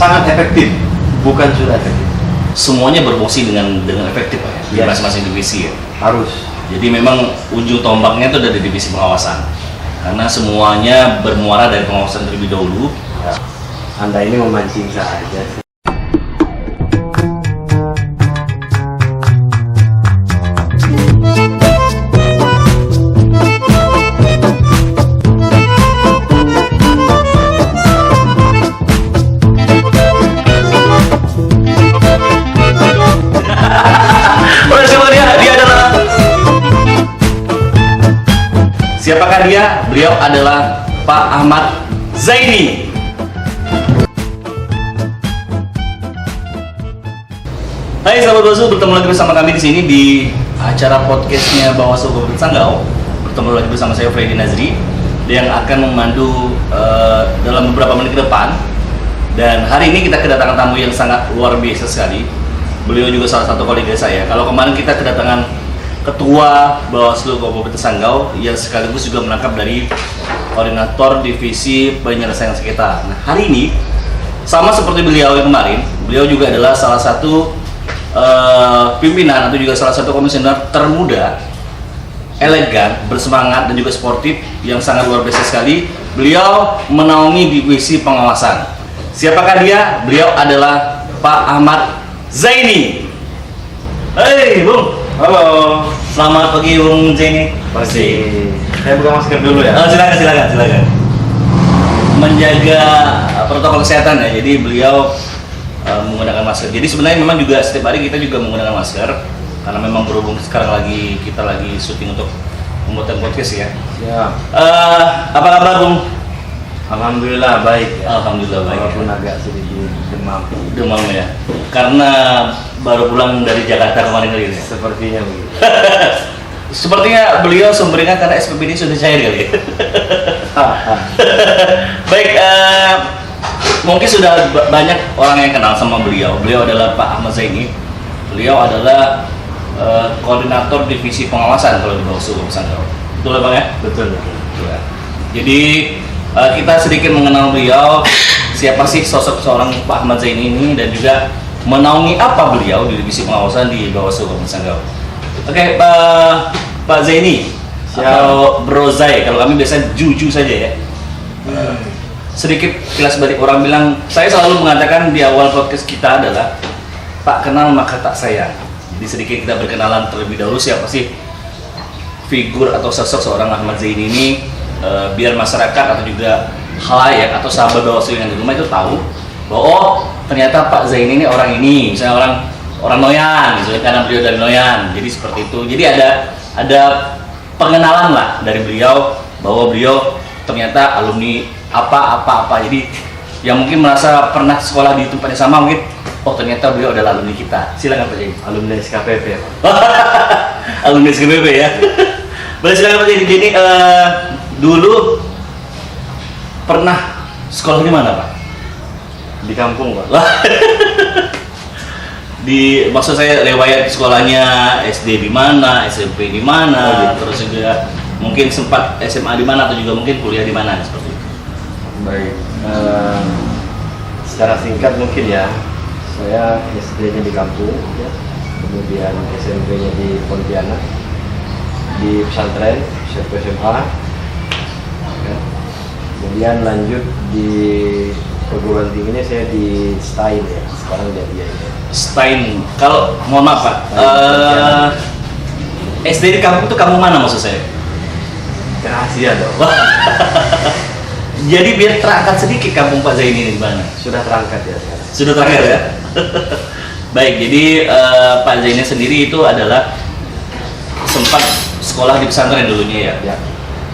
sangat efektif, bukan sudah efektif. Semuanya berfungsi dengan efektif Pak, ya, di masing-masing divisi ya. Harus. Jadi memang ujung tombaknya itu dari divisi pengawasan. Karena semuanya bermuara dari pengawasan terlebih dahulu. Ya. Anda ini memancing saja. Siapakah dia? Beliau adalah Pak Ahmad Zaini. Hai sahabat Bawaslu, bertemu lagi bersama kami di sini di acara podcastnya Bawaslu Kabupaten Sanggau. Bertemu lagi bersama saya Freddy Nazri yang akan memandu dalam beberapa menit ke depan. Dan hari ini kita kedatangan tamu yang sangat luar biasa sekali. Beliau juga salah satu kolega saya. Kalau kemarin kita kedatangan Ketua Bawaslu Kabupaten Sanggau yang sekaligus juga menangkap dari Koordinator Divisi Penyelesaian Sengketa. Nah, hari ini sama seperti beliau yang kemarin, beliau juga adalah salah satu pimpinan atau juga salah satu komisioner termuda, elegan, bersemangat dan juga sportif yang sangat luar biasa sekali. Beliau menaungi divisi pengawasan. Siapakah dia? Beliau adalah Pak Ahmad Zaini. Hei, Bung. Halo. Selamat pagi Bung Zaini. Pagi. Saya buka masker dulu ya. Oh, silakan. Menjaga protokol kesehatan ya. Jadi beliau menggunakan masker. Jadi sebenarnya memang juga setiap hari kita juga menggunakan masker karena memang berhubung sekarang kita lagi syuting untuk pembuatan podcast ya. Ya. Apa kabar Bung? Alhamdulillah baik. Ya. Alhamdulillah baik. Walaupun agak sedikit demam ya. Karena baru pulang dari Jakarta kemarin kali ini. Sepertinya begitu. Sepertinya beliau sumbernya karena SPP ini sudah cair kali ya. Baik, mungkin sudah banyak orang yang kenal sama beliau. Beliau adalah Pak Ahmad Zaini. Beliau adalah Koordinator Divisi Pengawasan kalau di Bawaslu Kabupaten Sanggau. Betul Bang ya? Betul. Ya. Jadi kita sedikit mengenal beliau, siapa sih sosok seorang Pak Ahmad Zaini ini dan juga menaungi apa beliau di divisi pengawasan di Bawaslu Kabupaten Sanggau. Oke, Pak Zaini atau Bro Zai, kalau kami biasa Juju saja ya. Sedikit kilas balik, orang bilang, saya selalu mengatakan di awal podcast kita adalah tak kenal maka tak sayang. Jadi sedikit kita berkenalan terlebih dahulu siapa sih figur atau sosok seorang Ahmad Zaini ini, biar masyarakat atau juga khalayak atau sahabat Bawaslu yang di rumah itu tahu bahwa oh ternyata Pak Zaini ini orang ini, misalnya orang Noyan, misalnya karena beliau dari Noyan, jadi seperti itu. Jadi ada pengenalan lah dari beliau bahwa beliau ternyata alumni apa. Jadi yang mungkin merasa pernah sekolah di tempat yang sama mungkin, oh ternyata beliau adalah alumni kita. Silakan Pak Zaini. Alumni SKPP. Alumni SKPP ya. Boleh silakan Pak Zaini. Jadi dulu pernah sekolah di mana Pak? Di kampung Pak. Maksud saya riwayat sekolahnya SD di mana, SMP di mana, terus juga mungkin sempat SMA di mana atau juga mungkin kuliah di mana seperti itu. Baik. Secara singkat mungkin ya, saya SD-nya di kampung, ya. Kemudian SMP-nya di Pontianak, di pesantren, SMA. Ya. Kemudian lanjut di perguruan tingginya saya di Stein ya, sekarang jadi ya. Stein, kalau mohon maaf Pak, SD di kampung itu kampung mana maksud saya? Rahasia dong. Jadi biar terangkat sedikit kampung Pak Zaini ini di mana? Sudah terangkat ya sekarang. Sudah terangkat ya. Baik, jadi Pak Zaini sendiri itu adalah sempat sekolah di pesantren dulunya ya. Ya.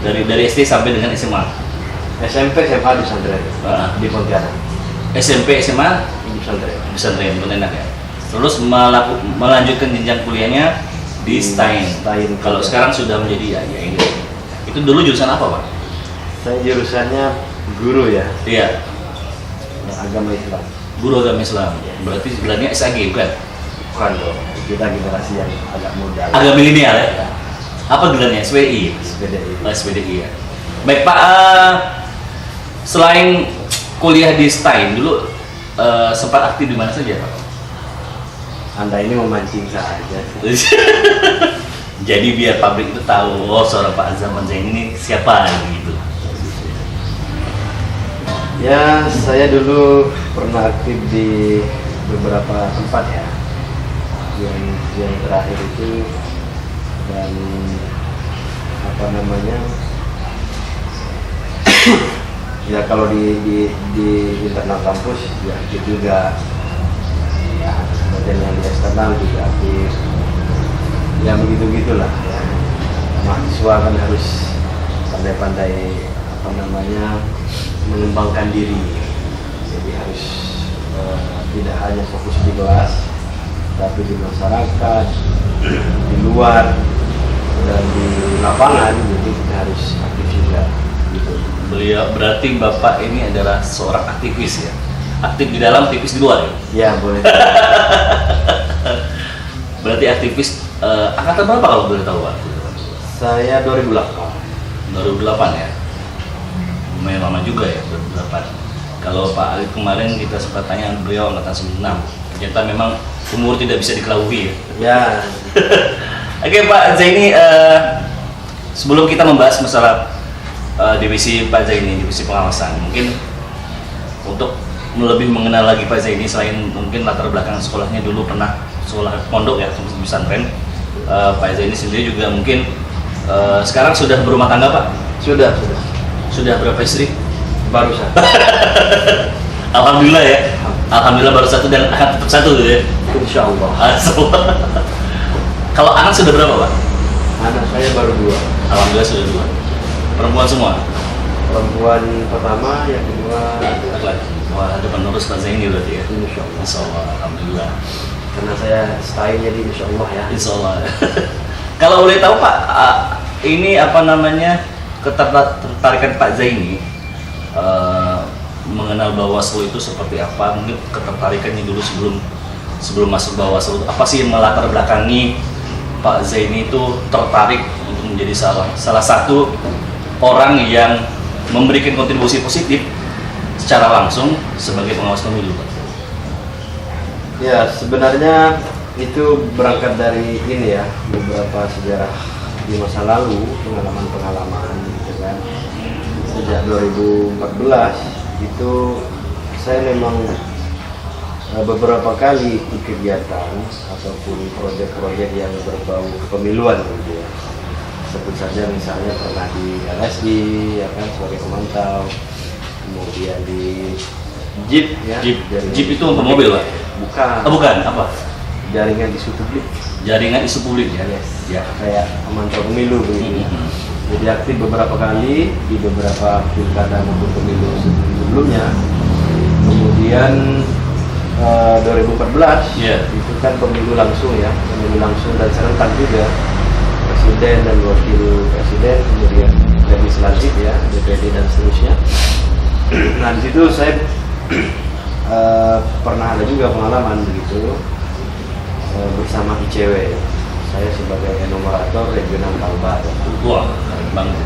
Dari SD sampai dengan SMA. SMP SMA di pesantren di Pontianak. SMP SMA Di pesantren Pontianak ya. Terus melanjutkan jenjang kuliahnya di Stein. Kalau sekarang sudah menjadi ya ini. Itu dulu jurusan apa Pak? Saya jurusannya guru ya. Iya. Agama Islam. Guru agama Islam. Berarti gelarnya SAG bukan? Bukan dong. Kita generasi yang agak muda. Agak milenial ya. Apa gelarnya? SPDI. SPDI. SPDI ya. Baik Pak, selain kuliah di Stein dulu sempat aktif di mana saja Pak? Anda ini memancing saja. Jadi biar publik itu tahu, oh seorang Pak Zaman Zaini ini siapa gitu. Ya, saya dulu pernah aktif di beberapa tempat ya. Yang terakhir itu dan apa namanya? Ya kalau di internal kampus ya aktif juga. Ya, kemudian yang di eksternal juga aktif. Ya begitu-gitulah ya. Mahasiswa kan harus pandai-pandai apa namanya mengembangkan diri. Jadi harus tidak hanya fokus di kelas, tapi di masyarakat, di luar dan di lapangan. Jadi kita harus aktif juga. Gitu. Beliau berarti Bapak ini adalah seorang aktivis ya. Aktif di dalam, aktivis di luar ya. Ya boleh. Berarti aktivis angkatan berapa kalau boleh tahu Pak? Saya 2008. 2008 ya. Lumayan lama juga ya 2008. Kalau Pak Ali kemarin kita sempat tanya beliau angkatan 96. Ternyata memang umur tidak bisa dikelabui ya. Ya. Oke Pak Zaini, sebelum kita membahas masalah divisi Pak Zaini, divisi pengawasan, mungkin untuk lebih mengenal lagi Pak Zaini selain mungkin latar belakang sekolahnya dulu pernah sekolah pondok ya, di pesantren. Pak Zaini sendiri juga mungkin sekarang sudah berumah tangga Pak? Sudah. Sudah berapa istri? Baru satu. Alhamdulillah ya. Alhamdulillah baru satu dan akan tetap satu gitu ya. Insya Allah. Kalau anak sudah berapa Pak? Anak saya baru 2. Alhamdulillah sudah 2. Perempuan semua? Perempuan pertama, yang kedua Laki-laki. Wah, ada penerus Pak Zaini berarti ya? Insya Allah. Insya Allah, Alhamdulillah. Karena saya stay jadi Insya Allah ya. Insya Allah. Kalau boleh tahu Pak, ini apa namanya ketertarikan Pak Zaini mengenal Bawaslu itu seperti apa? Mungkin ketertarikannya dulu sebelum masuk Bawaslu, apa sih yang melatar belakangi Pak Zaini itu tertarik untuk menjadi salah satu orang yang memberikan kontribusi positif secara langsung sebagai pengawas pemilu Pak? Ya, sebenarnya itu berangkat dari ini ya, beberapa sejarah di masa lalu, pengalaman gitu kan. Sejak 2014 itu saya memang beberapa kali ikut kegiatan ataupun proyek-proyek yang berbau kepemiluan gitu ya. Sebut saja misalnya pernah di LSI ya kan sebagai pemantau, kemudian di JIP ya. JIP itu untuk mobil Pak? Bukan. Oh, bukan, apa? Jaringan isu publik. Jaringan isu publik ya? Yes. Ya. Kayak pemantau pemilu begitu ya. Jadi aktif beberapa kali di beberapa pilkada maupun pemilu sebelumnya. Kemudian 2014 itu kan pemilu langsung ya, pemilu langsung dan serentak juga, presiden dan wakil presiden, kemudian legislatif ya, DPD dan seterusnya. Nah di situ saya pernah ada juga pengalaman begitu bersama ICW. Saya sebagai enumerator regional Kalbar. Wah, keren banget.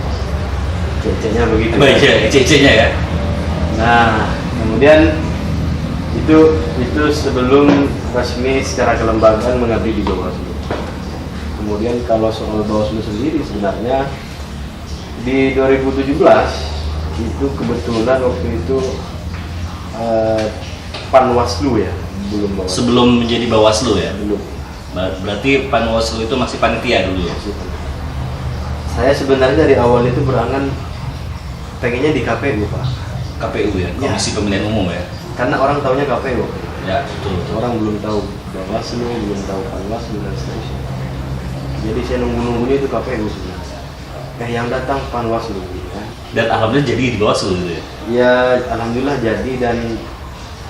CC-nya begitu. Baik ya, CC-nya ya. Nah, kemudian itu sebelum resmi secara kelembagaan mengabdi di Bawaslu. Kemudian kalau soal Bawaslu sendiri sebenarnya di 2017 itu kebetulan waktu itu Panwaslu ya, belum Bawaslu. Sebelum menjadi Bawaslu ya? Belum. Berarti Panwaslu itu masih panitia dulu ya? Saya sebenarnya dari awal itu berangan pengennya di KPU Pak. KPU ya? Komisi Pemilihan Umum ya? Karena orang taunya KPU. Ya, betul. Orang belum tahu Bawaslu, belum tahu Panwaslu dan seterusnya. Jadi saya nunggu-nunggunya itu KPU sebenarnya. Yang datang Panwaslu gitu kan. Dan alhamdulillah jadi di Bawaslu gitu ya? Ya, alhamdulillah jadi dan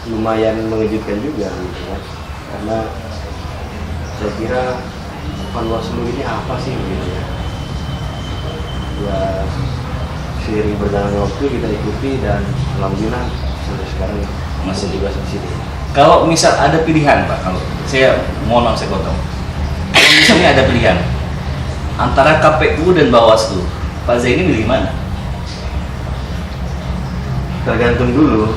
lumayan mengejutkan juga gitu kan. Karena saya kira Panwaslu ini apa sih gitu ya. Ya seiring berjalannya waktu kita ikuti dan alhamdulillah sampai sekarang masih juga di sini. Kalau misal ada pilihan Pak, kalau saya mohon maaf saya potong. Kalau misalnya ada pilihan antara KPU dan Bawaslu, Pak Zaini milih mana? Tergantung dulu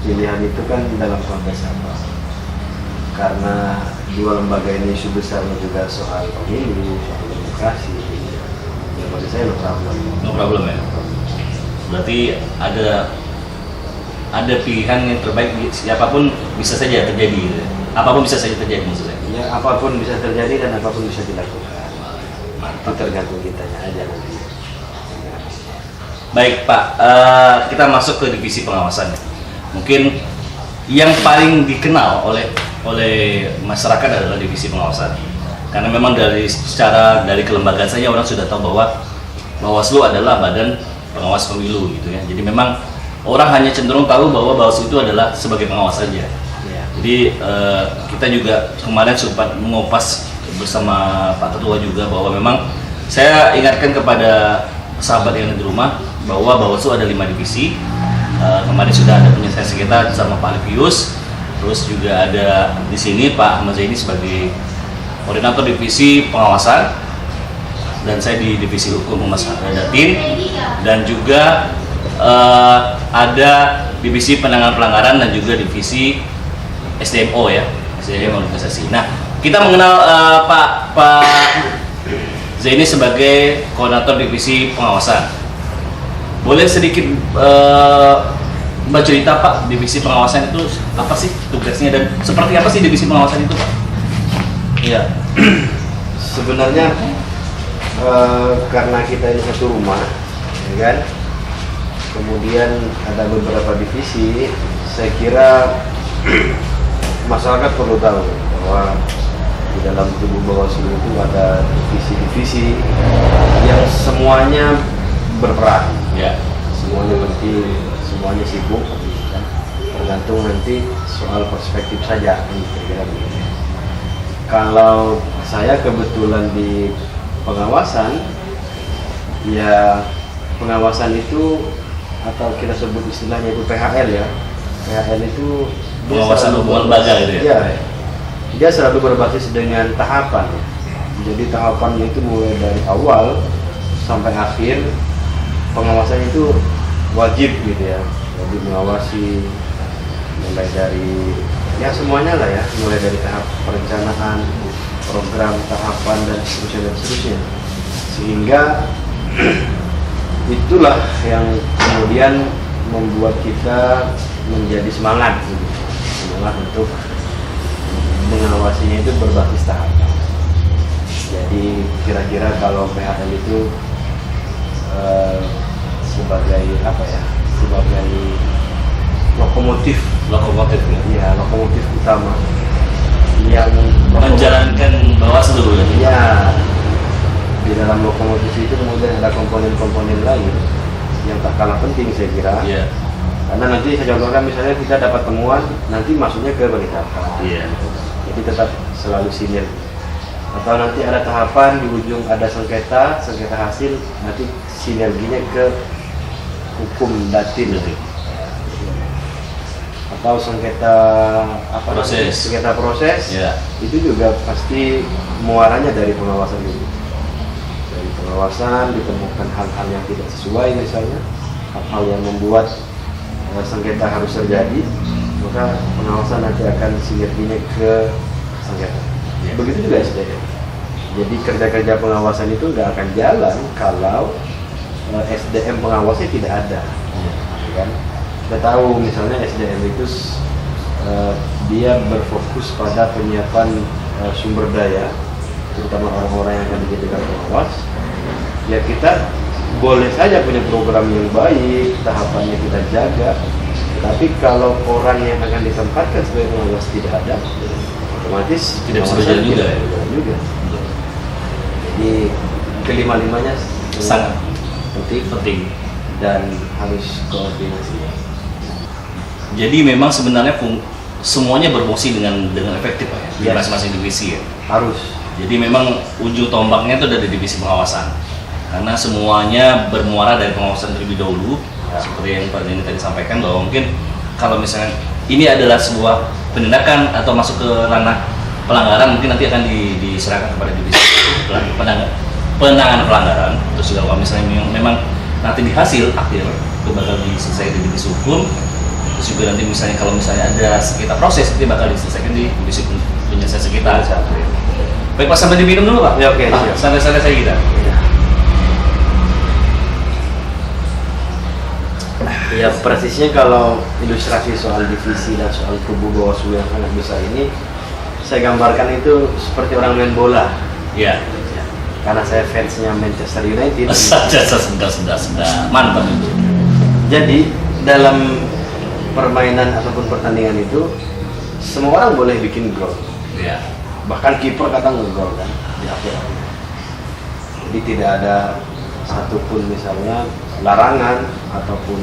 pilihan itu kan dalam konteks apa? Karena dua lembaga ini isu besarnya juga soal pemilu, soal demokrasi. Ya bagi saya no problem. No problem ya. Berarti ada pilihan yang terbaik, siapapun bisa saja terjadi gitu ya? Apapun bisa saja terjadi maksudnya? Ya apapun bisa terjadi dan apapun bisa dilakukan. Itu tergantung kitanya aja nanti. Baik Pak, kita masuk ke divisi pengawasan. Mungkin yang paling dikenal oleh masyarakat adalah divisi pengawasan. Karena memang dari kelembagaan saja orang sudah tahu bahwa Bawaslu adalah badan pengawas pemilu gitu ya. Jadi memang orang hanya cenderung tahu bahwa Bawaslu itu adalah sebagai pengawas saja. Ya. Jadi kita juga kemarin sempat mengupas bersama Pak Ketua juga bahwa memang saya ingatkan kepada sahabat yang ada di rumah bahwa Bawaslu ada 5 divisi. Kemarin sudah ada penyelesaian sengketa sama Pak Levius, terus juga ada di sini Pak Ahmad Zaini sebagai koordinator divisi pengawasan, dan saya di divisi hukum Humas Datin, dan juga ada divisi penanganan pelanggaran dan juga divisi SDMO ya, SDM organisasi. Nah, kita mengenal Pak Zaini sebagai koordinator divisi pengawasan. Boleh sedikit Mbak cerita Pak, divisi pengawasan itu apa sih tugasnya dan seperti apa sih divisi pengawasan itu Pak? Iya, sebenarnya karena kita ini satu rumah, ya kan? Kemudian ada beberapa divisi, saya kira masyarakat perlu tahu bahwa di dalam tubuh Bawaslu itu ada divisi-divisi yang semuanya berperan. Ya. Semuanya penting, semuanya sibuk, kan? Tergantung nanti soal perspektif saja, kira-kira begitu. Kalau saya kebetulan di pengawasan, ya pengawasan itu atau kita sebut istilahnya itu PHL ya. PHL itu Pengawasan hubungan lembaga gitu ya? Ya, dia selalu berbasis dengan tahapan. Jadi tahapannya itu mulai dari awal sampai akhir. Pengawasan itu wajib gitu ya, wajib mengawasi mulai dari ya semuanya lah ya, mulai dari tahap perencanaan, program, tahapan dan seterusnya, sehingga itulah yang kemudian membuat kita menjadi semangat untuk mengawasinya itu berbasis tahapan. Jadi kira-kira kalau PHL itu sebagai apa ya, sebagai lokomotif ya, lokomotif utama yang Menjalankan Bawaslu ya? ya, di dalam lokomotif itu kemudian ada komponen-komponen lain yang tak kalah penting saya kira. Iya. Karena nanti saya contohkan misalnya kita dapat temuan, nanti masuknya ke penetapan. Iya. Jadi tetap selalu sinergi. Atau nanti ada tahapan di ujung ada sengketa hasil, nanti sinerginya ke hukum Datin. Atau sengketa apa Proses. sengketa proses, Ya. itu juga pasti muaranya dari pengawasan dulu. Dari pengawasan ditemukan hal-hal yang tidak sesuai misalnya, hal-hal yang membuat sengketa harus terjadi, maka pengawasan nanti akan sinerginya ke sengketa. Ya. Begitu juga SDM. Jadi kerja-kerja pengawasan itu nggak akan jalan kalau SDM pengawasnya tidak ada. Ya kan? Kita tahu misalnya SDM itu dia berfokus pada penyiapan sumber daya, terutama orang-orang yang akan dijadikan pengawas. Ya kita boleh saja punya program yang baik, tahapannya kita jaga, tapi kalau orang yang akan ditempatkan sebagai pengawas tidak ada, otomatis Tidak bisa berjalan juga ya? juga. Jadi kelima-limanya Sangat penting dan harus koordinasi. Jadi memang sebenarnya semuanya berfungsi dengan efektif Pak ya, di Yes. masing-masing divisi ya. Harus. Jadi memang ujung tombaknya itu dari divisi pengawasan. Karena semuanya bermuara dari pengawasan terlebih dahulu. Ya. Seperti yang Pak Zaini tadi sampaikan bahwa mungkin kalau misalnya ini adalah sebuah penindakan atau masuk ke ranah pelanggaran, mungkin nanti akan diserahkan kepada divisi penanganan pelanggaran. Terus juga kalau misalnya memang nanti di hasil akhir itu bakal diselesaikan di divisi hukum, terus juga nanti misalnya kalau misalnya ada sekitar proses itu bakal diselesaikan di divisi penyelesaian sekitar. Baik Pak, sampai diminum dulu Pak. Ya, oke, siap. Santai-santai saja kita. Ya persisnya kalau ilustrasi soal divisi dan soal tubuh Bawaslu yang sangat besar ini saya gambarkan itu seperti orang main bola. Iya. Ya, karena saya fansnya Manchester United. Saja sudah mantap itu. Jadi dalam permainan ataupun pertandingan itu semua orang boleh bikin gol. Iya. Bahkan kiper kadang ngegol kan di akhir. Jadi tidak ada satupun misalnya larangan ataupun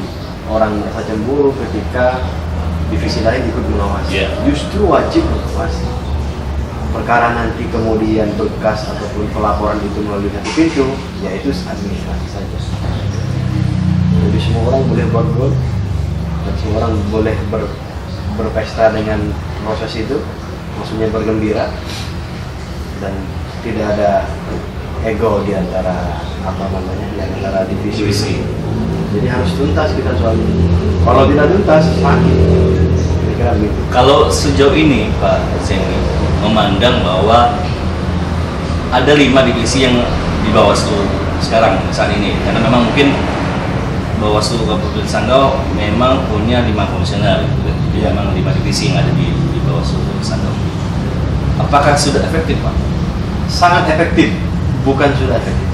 orang merasa cemburu ketika divisi lain ikut mengawasi. Yeah. Justru wajib mengawasi. Perkara nanti kemudian berkas ataupun pelaporan itu melalui satu pintu, yaitu administrasi saja. Jadi semua orang boleh buat gol dan semua orang boleh berpesta dengan proses itu, maksudnya bergembira, dan tidak ada ego di antara di antara divisi. Jadi harus tuntas kita soal ini. Kalau tidak tuntas, sakit. Kira-kira begitu. Kalau sejauh ini Pak Zeni memandang bahwa ada 5 divisi yang di Bawaslu sekarang saat ini, karena memang mungkin Bawaslu Kabupaten Sanggau memang punya 5 komisioner, jadi memang 5 divisi yang ada di Bawaslu Sanggau. Apakah sudah efektif Pak? Sangat efektif, bukan sudah efektif.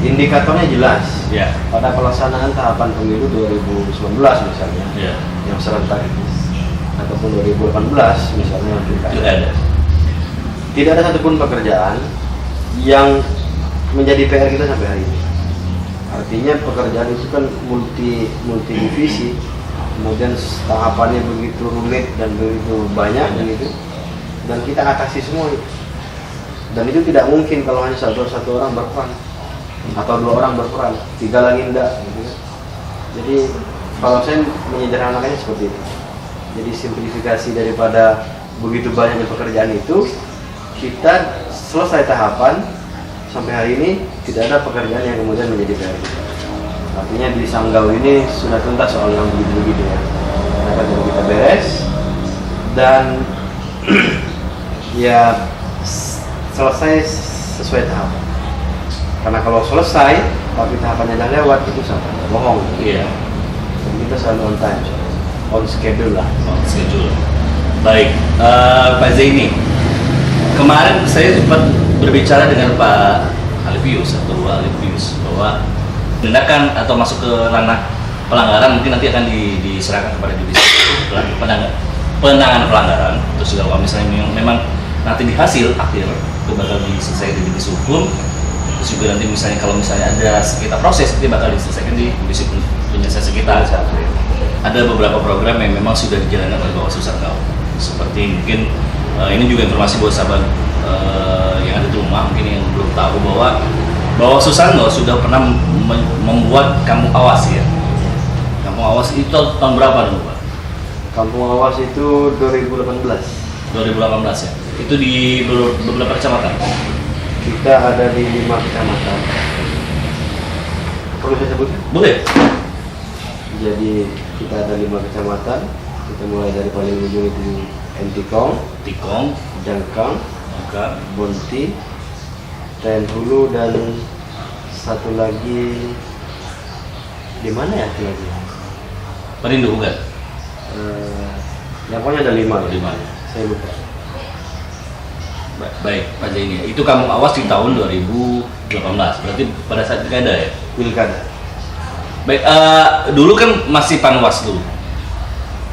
Indikatornya jelas. Ya. Pada pelaksanaan tahapan pemilu 2019 misalnya, Ya. yang serentak ataupun 2018 misalnya yang pilkada. Tidak ada satupun pekerjaan yang menjadi PR kita sampai hari ini. Artinya pekerjaan itu kan multi divisi, kemudian tahapannya begitu rumit dan begitu banyak dan kita atasi semua itu. Dan itu tidak mungkin kalau hanya satu orang berperan atau 2 orang berperan, 3 lagi enggak gitu kan. Jadi kalau saya menyederhanakannya seperti itu. Jadi simplifikasi daripada begitu banyaknya pekerjaan itu, kita selesai tahapan sampai hari ini tidak ada pekerjaan yang kemudian menjadi PR. Artinya di Sanggau ini sudah tuntas soal yang begitu-begitu ya. Karena sudah kita beres dan ya selesai sesuai tahapan. Karena kalau selesai tapi tahapannya sudah lewat itu sama bohong. Iya. Dan kita selalu on time, on schedule lah. On schedule. Baik, Pak Zaini. Kemarin saya sempat berbicara dengan Pak Alipius atau Alipius bahwa tindakan atau masuk ke ranah pelanggaran mungkin nanti akan diserahkan kepada divisi penanganan pelanggaran. Terus juga kalau misalnya memang nanti di hasil akhir itu bakal diselesaikan di divisi hukum. Terus juga nanti misalnya kalau misalnya ada sekitar proses itu bakal diselesaikan di divisi penyelesaian sekitar. Ada beberapa program yang memang sudah dijalankan oleh Bawaslu Sanggau. Seperti mungkin ini juga informasi buat sahabat yang ada di rumah mungkin yang belum tahu bahwa Bawaslu Sanggau sudah pernah membuat kampung awas ya. Kampung awas itu tahun berapa dulu Pak? Kampung awas itu 2018. 2018 ya. Itu di beberapa kecamatan. Kita ada di 5 kecamatan. Perlu saya sebutkan? Boleh. Jadi kita ada 5 kecamatan. Kita mulai dari paling ujung itu Entikong, Tikong, Jangkang, maka Bonti, Ten Hulu, dan satu lagi di mana ya itu lagi? Perindu bukan? Yang pokoknya ada 5. 5. Saya lupa. Baik, Pak Zaini. Itu kampung awas di tahun 2018. Berarti pada saat pilkada ya? Pilkada. Baik, dulu kan masih Panwaslu.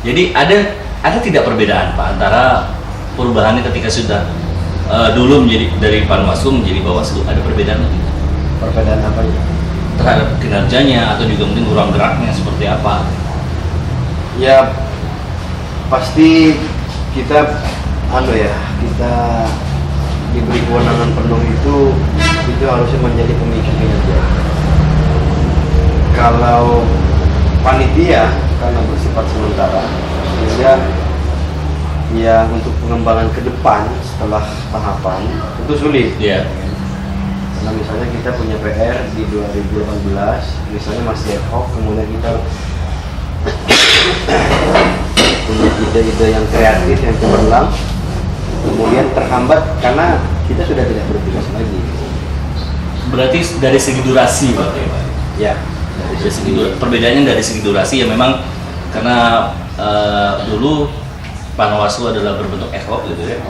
Jadi ada tidak perbedaan Pak antara perubahannya ketika sudah dulu menjadi dari Panwaslu menjadi Bawaslu? Ada perbedaan lagi? Perbedaan apa ya? Terhadap kinerjanya atau juga mungkin ruang geraknya seperti apa? Ya pasti kita kita diberi kewenangan penuh itu harusnya menjadi pemicu kinerja. Kalau panitia karena bersifat sementara, sehingga ya untuk pengembangan ke depan setelah tahapan itu sulit. Iya. Karena misalnya kita punya PR di 2018, misalnya masih ad hoc, kemudian kita punya ide-ide yang kreatif yang cemerlang, kemudian terhambat karena kita sudah tidak bertugas lagi. Berarti dari segi durasi Pak ya, Pak? Ya, Dari segi perbedaannya dari segi durasi ya memang karena dulu Panwaslu adalah berbentuk ad hoc gitu ya.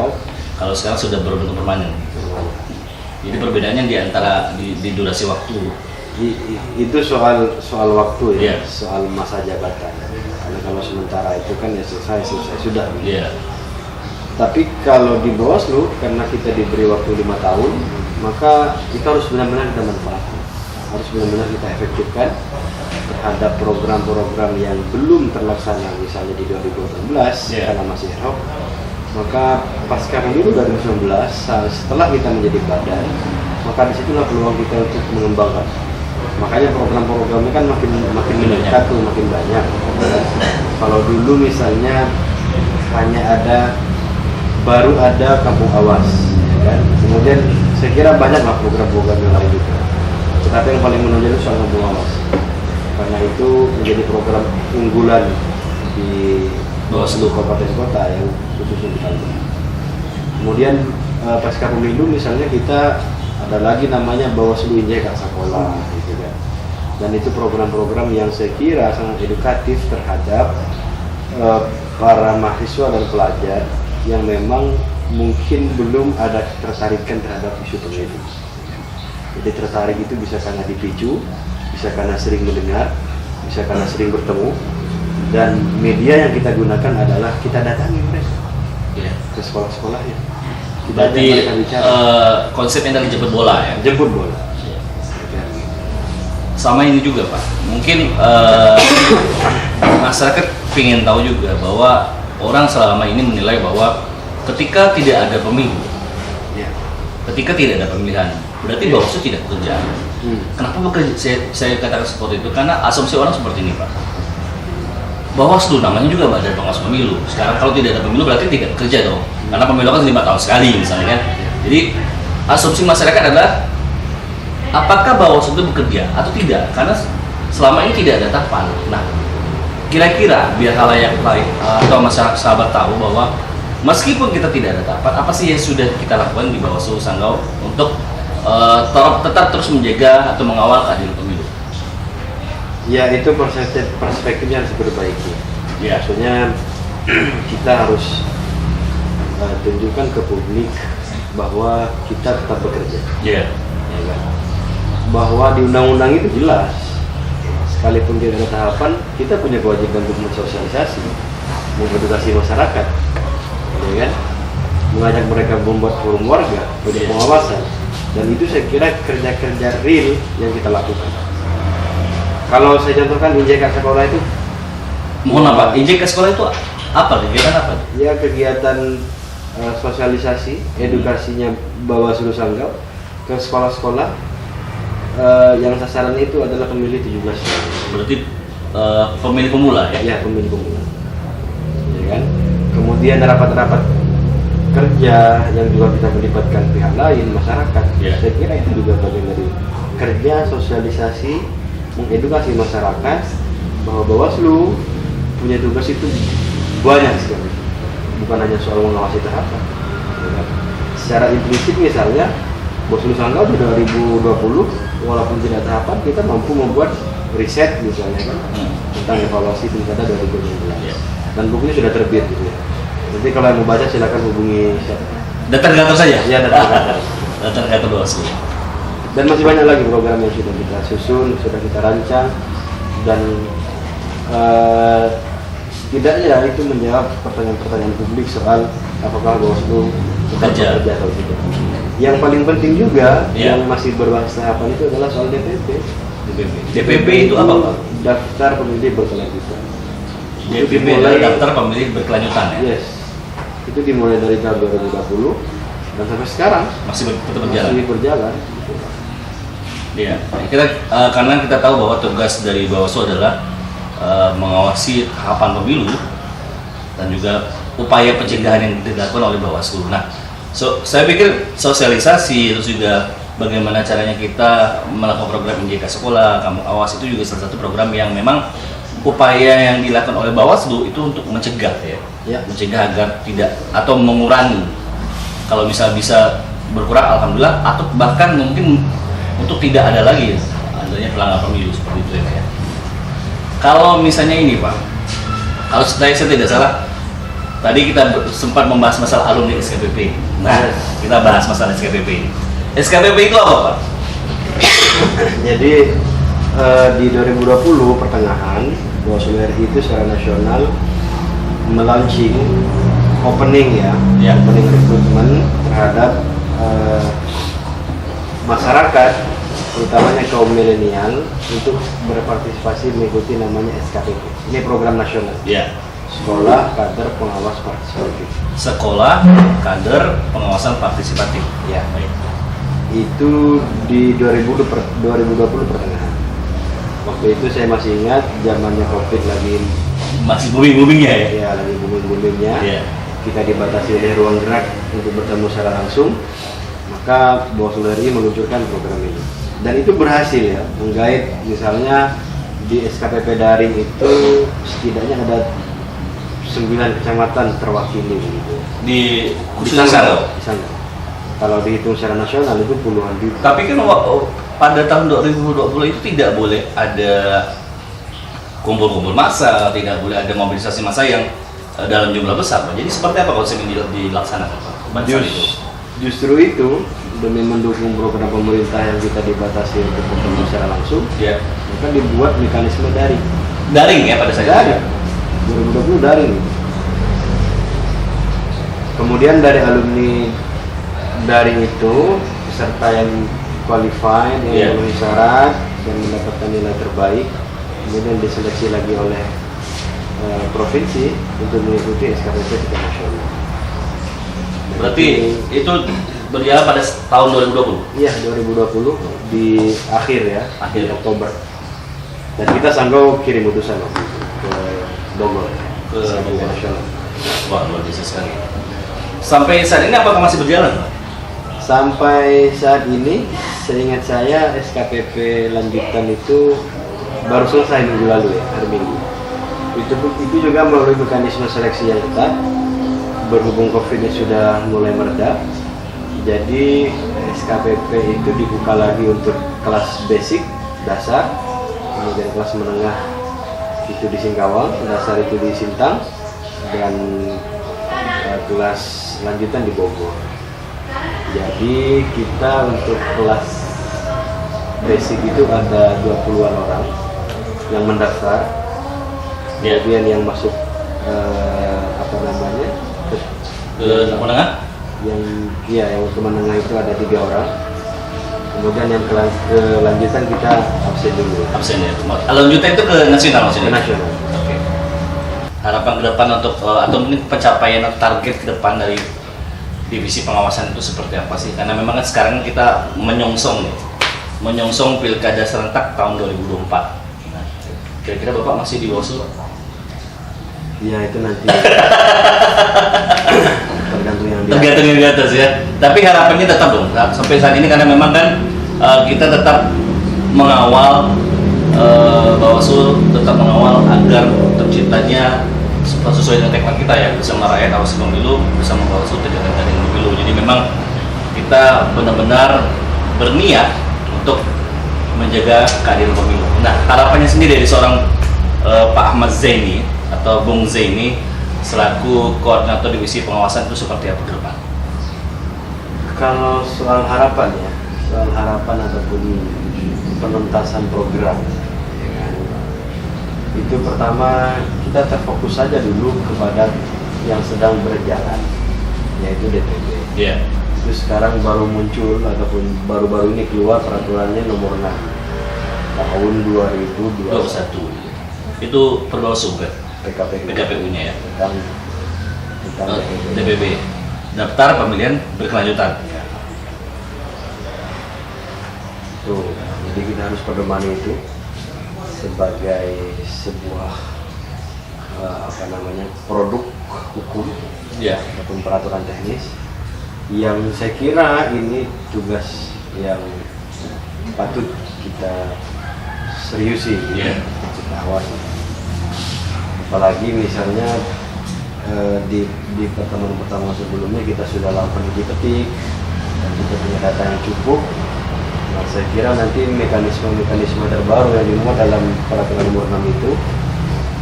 Kalau sekarang sudah berbentuk permanen. Jadi perbedaannya di antara di durasi waktu. Itu soal waktu ya, Iya. soal masa jabatan. Karena kalau sementara itu kan ya selesai sudah. Iya. Tapi kalau di Bawaslu karena kita diberi waktu 5 tahun, maka kita harus benar-benar kita manfaatkan, harus benar-benar kita efektifkan terhadap program-program yang belum terlaksana, misalnya di 2018 Yeah. karena masih ad hoc. Maka pasca pemilu 2019 setelah kita menjadi badan, maka disitulah peluang kita untuk mengembangkan. Makanya program-programnya kan makin meningkat tuh, makin banyak. Kalau dulu misalnya hanya baru ada kampung awas, ya kan? Kemudian saya kira banyaklah program-program yang lain juga. Tetapi yang paling menonjol itu soal kampung awas, karena itu menjadi program unggulan di Bawaslu kabupaten kota yang khusus untuk Kalbar. Kemudian pasca pemilu misalnya kita ada lagi namanya Bawaslu Injek Sekolah, gitu kan. Dan itu program-program yang saya kira sangat edukatif terhadap para mahasiswa dan pelajar yang memang mungkin belum ada ketertarikan terhadap isu pemilu. Jadi tertarik itu bisa karena dipicu, bisa karena sering mendengar, bisa karena sering bertemu, dan media yang kita gunakan adalah kita datangi mereka Iya. ke sekolah-sekolahnya. Kita Berarti ajak mereka bicara, konsepnya dari jemput bola ya. jemput bola. Sama ini juga Pak, mungkin masyarakat ingin tahu juga bahwa orang selama ini menilai bahwa ketika tidak ada pemilu, Ya. ketika tidak ada pemilihan, berarti Bawaslu tidak bekerja. Kenapa bekerja? Saya katakan seperti itu karena asumsi orang seperti ini Pak. Bawaslu namanya juga Badan Pengawas Pemilu. Sekarang kalau tidak ada pemilu berarti tidak bekerja dong, karena pemilu kan 5 tahun sekali misalnya kan. Jadi asumsi masyarakat adalah apakah Bawaslu itu bekerja atau tidak? Karena selama ini tidak ada tahapan. Nah, kira-kira biar halayak atau masyarakat sahabat tahu bahwa meskipun kita tidak ada tahapan, apa sih yang sudah kita lakukan di Bawaslu Sanggau untuk tetap terus menjaga atau mengawal keadilan pemilu? Ya, itu perspektifnya harus diperbaiki. Ya. Maksudnya kita harus tunjukkan ke publik bahwa kita tetap bekerja. Iya. Ya kan? Bahwa di undang-undang itu jelas, sekalipun tidak ada tahapan, kita punya kewajiban untuk mensosialisasi, mengedukasi masyarakat, ya kan? Mengajak mereka membuat forum warga, untuk Yes. pengawasan, dan itu saya kira kerja-kerja real yang kita lakukan. Kalau saya contohkan Injek Sekolah itu, Mohon apa? Injek ke sekolah itu apa? Kegiatan apa? ya kegiatan sosialisasi, edukasinya Bawaslu Sanggau ke sekolah-sekolah yang sasarannya itu adalah pemilih 17 tahun. Berarti pemilih pemula ya? Ya, pemilih pemula. Ya kan? Kemudian rapat-rapat kerja yang juga kita melibatkan pihak lain, masyarakat. Ya. Saya kira itu juga bagian dari kerja sosialisasi, mengedukasi masyarakat bahwa Bawaslu punya tugas itu banyak sekali. Bukan hanya soal mengawasi tahapan. Ya kan? Secara implisit misalnya Bawaslu Sanggau di 2020 walaupun tidak tahapan kita mampu membuat riset misalnya kan tentang evaluasi pilkada 2019. Ya. Dan bukunya sudah terbit gitu ya. Nanti kalau yang mau baca silakan hubungi siapa. Data kantor saja? Ya, data kantor. Data kantor Bawaslu. Dan masih banyak lagi program yang sudah kita susun, sudah kita rancang, dan tidaknya itu menjawab pertanyaan-pertanyaan publik soal apakah Bawaslu tetap Bekerja. bekerja atau tidak. Yang paling penting juga Ya. yang masih berbahas tahapan itu adalah soal DPP. DPP itu apa Pak? Daftar pemilih berkelanjutan. Itu DPP dimulai- adalah daftar pemilih berkelanjutan ya? Yes. Itu dimulai dari tahun 2020 dan sampai sekarang Masih tetap berjalan? masih berjalan. Iya, karena kita tahu bahwa tugas dari Bawaslu adalah mengawasi tahapan pemilu dan juga upaya pencegahan yang dilakukan oleh Bawaslu. Nah, saya pikir sosialisasi terus juga bagaimana caranya kita melakukan program Injek Sekolah, Kampung Awas itu juga salah satu program yang memang upaya yang dilakukan oleh Bawaslu itu untuk mencegah ya, Ya. mencegah agar tidak atau mengurangi. Kalau bisa berkurang, alhamdulillah, atau bahkan mungkin untuk tidak ada lagi adanya pelanggaran pemilu seperti itu ya Pak ya. Kalau misalnya ini Pak, kalau saya tidak salah, tadi kita sempat membahas masalah alumni SKPP. Nah, kita bahas masalah SKPP. SKPP itu apa Pak? Jadi di 2020 pertengahan Bawaslu RI itu secara nasional melaunching opening opening rekrutmen terhadap masyarakat, terutamanya kaum milenial, untuk berpartisipasi mengikuti namanya SKPP. Ini program nasional. Ya. Sekolah Kader Pengawas Partisipatif. Sekolah Kader Pengawasan Partisipatif. Ya. Baik. Itu di 2020 pertengahan. Waktu itu saya masih ingat zamannya COVID lagi Masih booming-boomingnya ya? ya lagi booming-boomingnya. Iya. Kita dibatasi oleh ruang gerak untuk bertemu secara langsung, maka Bawaslu RI meluncurkan program ini. Dan itu berhasil ya, menggait misalnya di SKPP daring itu setidaknya ada 9 kecamatan terwakili gitu. Di khusus Sanggau. Di Sanggau. Kalau dihitung secara nasional itu puluhan juta. Tapi kan pada tahun 2020 itu tidak boleh ada kumpul-kumpul massa, tidak boleh ada mobilisasi massa yang dalam jumlah besar. Jadi seperti apa konsep ini dilaksanakan Pak? Pada saat itu? Justru itu demi mendukung program pemerintah yang kita dibatasi untuk bertemu secara langsung, Ya. maka dibuat mekanisme daring. Daring ya pada saat Daring. itu? 2020 daring. Kemudian dari alumni daring itu peserta yang qualified, yang Yeah. memenuhi syarat dan mendapatkan nilai terbaik, kemudian diseleksi lagi oleh provinsi untuk mengikuti SKPP tingkat nasional. Dan Berarti itu berjalan pada tahun 2020? iya 2020 di akhir ya, Akhir. di Oktober. Dan kita Sanggau kirim utusan waktu itu ke Bogor, Ke SKPP Bogor. nasional. Wah, luar biasa sekali. Sampai saat ini apakah masih berjalan Pak? Sampai saat ini, seingat saya SKPP lanjutan itu baru selesai minggu lalu ya, hari Minggu. Itu juga melalui mekanisme seleksi yang ketat. Berhubung COVID-nya sudah mulai mereda, jadi SKPP itu dibuka lagi untuk kelas basic, dasar, kemudian kelas menengah itu di Singkawang, dasar itu di Sintang, dan kelas lanjutan di Bogor. Jadi kita untuk kelas basic itu ada 20-an orang yang mendaftar. Ya. Kemudian yang masuk Ke menengah? yang ke menengah itu ada 3 orang. Kemudian yang ke lanjutan kita absen dulu. Absen ya. Lanjutan itu ke nasional Ke maksudnya? nasional. Oke. Harapan ke depan untuk atau mungkin pencapaian atau target ke depan dari divisi pengawasan itu seperti apa sih? Karena memang kan sekarang kita menyongsong pilkada serentak tahun 2024. Nah, kira-kira Bapak masih di Bawaslu? Ya itu nanti tergantung yang Tergantung yang di atas ya. Tapi harapannya tetap dong sampai saat ini, karena memang kan kita tetap mengawal Bawaslu tetap mengawal agar terciptanya sesuai dengan tekad kita ya, bersama rakyat awasi pemilu, bersama Bawaslu tidak ada pemilu. Jadi memang kita benar-benar berniat untuk menjaga keadilan pemilu. Nah, harapannya sendiri dari seorang Pak Ahmad Zaini atau Bung Zaini selaku koordinator divisi pengawasan itu seperti apa ke depan? Kalau soal harapan ataupun penuntasan program, ya kan, itu pertama kita terfokus saja dulu kepada yang sedang berjalan, yaitu DPB. Iya. Itu sekarang baru muncul ataupun baru-baru ini keluar peraturannya nomor 6 tahun 2021 Itu Perbawaslu kan? PKPU-nya PKPU-nya ya. tentang DPB. Daftar pemilihan berkelanjutan. Tuh, jadi kita harus pedomani itu sebagai sebuah produk hukum Iya. ataupun peraturan teknis yang saya kira ini tugas yang patut kita seriusi, Iya. kita awasi. Apalagi misalnya di pertemuan sebelumnya kita sudah lakukan uji petik dan kita punya data yang cukup. Nah, saya kira nanti mekanisme terbaru yang dimuat dalam peraturan nomor 6 itu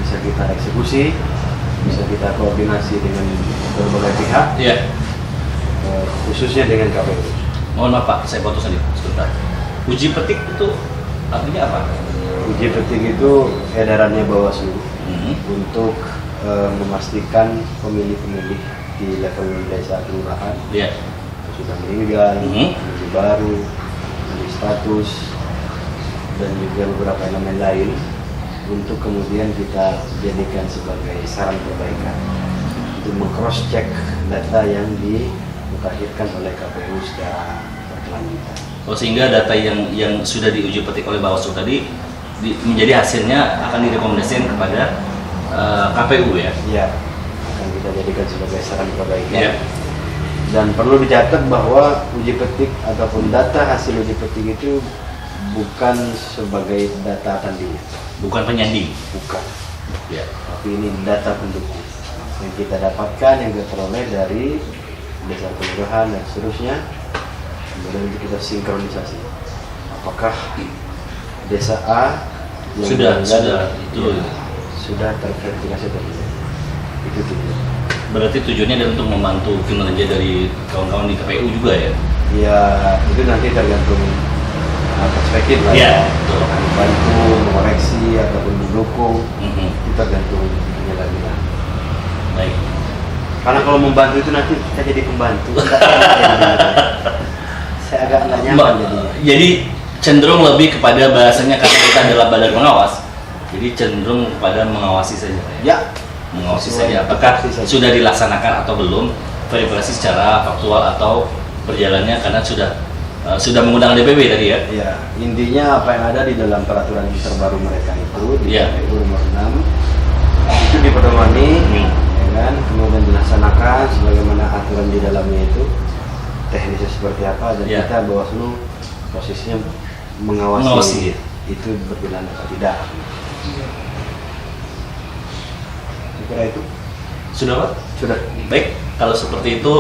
bisa kita eksekusi, bisa kita koordinasi dengan berbagai pihak, khususnya dengan KPU. Mohon maaf Pak, saya potong tadi sebentar. Uji petik itu artinya apa? Uji petik itu edarannya Bawaslu untuk memastikan pemilih-pemilih di level desa kelurahan yang sudah meninggal, pemilih baru, pemilih status, dan juga beberapa elemen lain untuk kemudian kita jadikan sebagai saran perbaikan untuk meng-cross check data yang dimutakhirkan oleh KPU secara berkelanjutan. Oh, sehingga data yang sudah diuji petik oleh Bawaslu tadi menjadi hasilnya akan direkomendasikan kepada KPU ya? Iya, akan kita jadikan sebagai saran perbaikan. Dan perlu dicatat bahwa uji petik ataupun data hasil uji petik itu bukan sebagai data tanding, bukan penyanding, bukan. Tapi ini data pendukung yang kita dapatkan, yang kita peroleh dari desa kelurahan dan seterusnya. Kemudian itu kita sinkronisasi. Apakah desa A yang sudah terverifikasi atau tidak? Itu tujuan. Berarti tujuannya adalah untuk membantu kinerja dari kawan-kawan di KPU juga ya? Ya, itu nanti tergantung perspektif lah. Iya, betul. Membantu, mengoreksi ataupun mendukung, itu tergantung penyalahgunaan. Baik. Karena kalau membantu itu nanti kita jadi pembantu. Saya agak nggak nyaman jadinya. Jadi cenderung lebih kepada bahasanya, karena kita adalah badan pengawas, jadi cenderung kepada mengawasi saja. Ya. Mengawasi saja. Apakah sudah dilaksanakan atau belum? Verifikasi secara faktual atau berjalannya, karena sudah mengundang DPW tadi ya? Ya, intinya apa yang ada di dalam peraturan terbaru mereka itu di KPU nomor 6 itu dipedomani, ya kan? Kemudian dilaksanakan sebagaimana aturan di dalamnya itu, teknisnya seperti apa, dan kita Bawaslu posisinya mengawasi itu berjalan atau tidak. Kira itu sudah Pak? Sudah. Baik, kalau seperti itu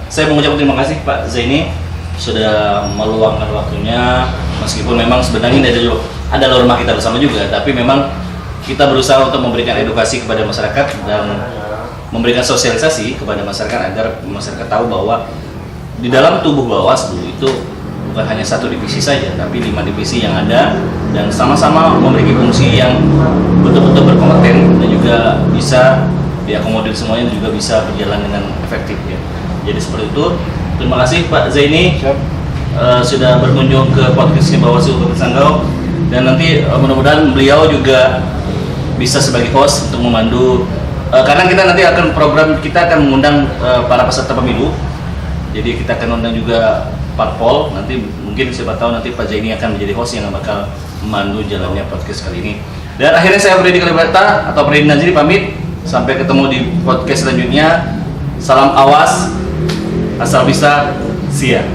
saya mengucapkan terima kasih Pak Zaini sudah meluangkan waktunya, meskipun memang sebenarnya ini ada norma kita bersama juga, tapi memang kita berusaha untuk memberikan edukasi kepada masyarakat dan memberikan sosialisasi kepada masyarakat agar masyarakat tahu bahwa di dalam tubuh Bawaslu itu bukan hanya satu divisi saja, tapi 5 divisi yang ada dan sama-sama memiliki fungsi yang betul-betul berkompeten dan juga bisa diakomodir semuanya dan juga bisa berjalan dengan efektif ya. Jadi seperti itu. Terima kasih Pak Zaini sudah berkunjung ke podcastnya Bawaslu Kabupaten Sanggau, dan nanti mudah-mudahan beliau juga bisa sebagai host untuk memandu karena kita nanti akan mengundang para peserta pemilu. Jadi kita akan undang juga parpol, nanti mungkin siapa tahu nanti Pak Zaini akan menjadi host yang bakal memandu jalannya podcast kali ini. Dan akhirnya saya Freddy Kalibata atau Freddy Nazri pamit, sampai ketemu di podcast selanjutnya. Salam awas, asal bisa siap.